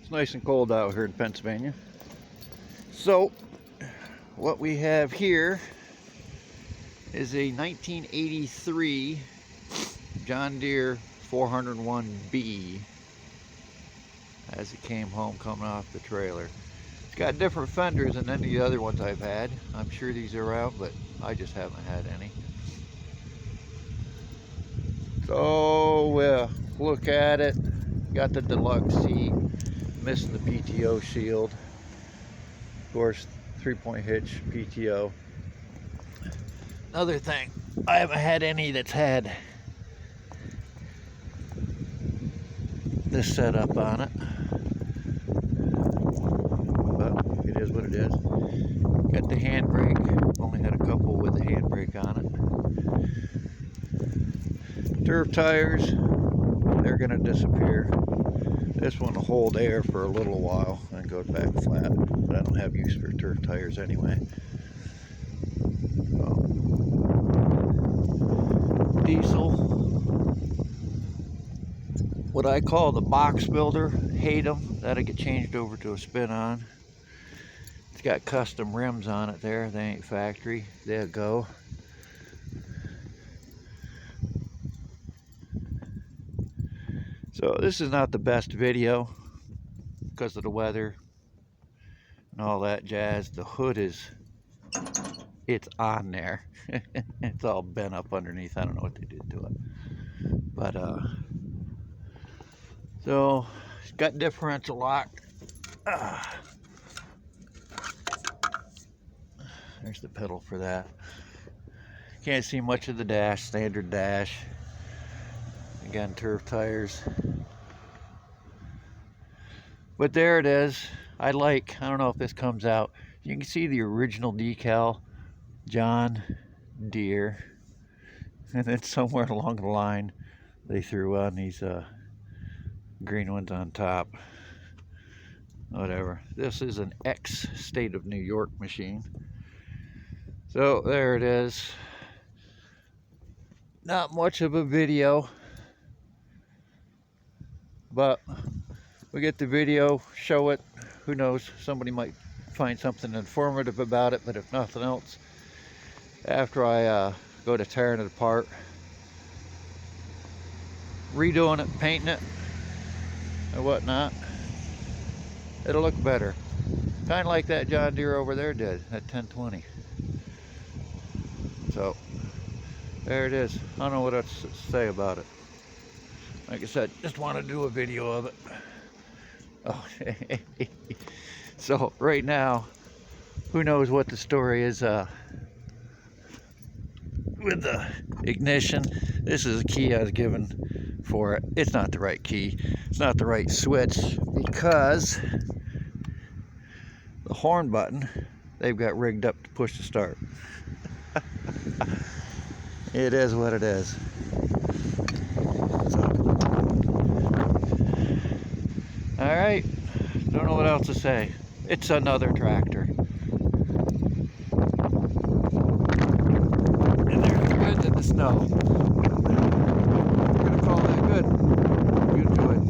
It's nice and cold out here in Pennsylvania. So, what we have here is a 1983 John Deere 401B as it came home coming off the trailer. It's got different fenders than any of the other ones I've had. I'm sure these are out, but I just haven't had any. So, look at it. Got the deluxe seat, missing the PTO shield. Of course, 3-point hitch PTO. Another thing, I haven't had any that's had this setup on it, but it is what it is. Got the handbrake, only had a couple with the handbrake on it. Turf tires, they're gonna disappear. This one will hold air for a little while and goes back flat, but I don't have use for turf tires anyway. Diesel, what I call the box builder, hate them. That'll get changed over to a spin-on. It's got custom rims on it there. They ain't factory. They'll go. So this is not the best video because of the weather and all that jazz. The hood it's on there. It's all bent up underneath. I don't know what they did to it. But so it's got differential lock. There's the pedal for that. Can't see much of the dash, standard dash. Again, turf tires. But there it is. I don't know if this comes out. You can see the original decal, John Deere. And then somewhere along the line, they threw on these green ones on top. Whatever. This is an ex-state of New York machine. So there it is. Not much of a video, but we get the video, show it. Who knows, somebody might find something informative about it, but if nothing else, after I go to tearing it apart, redoing it, painting it, and whatnot, it'll look better. Kind of like that John Deere over there did, that 1020. So, there it is. I don't know what else to say about it. Like I said, just want to do a video of it. Oh, so right now, who knows what the story is with the ignition. This is a key I was given for it. It's not the right key. It's not the right switch because the horn button, they've got rigged up to push to start. It is what it is. Alright, don't know what else to say. It's another tractor. And there's the wind and the snow. We're going to call that good. We're going to do it.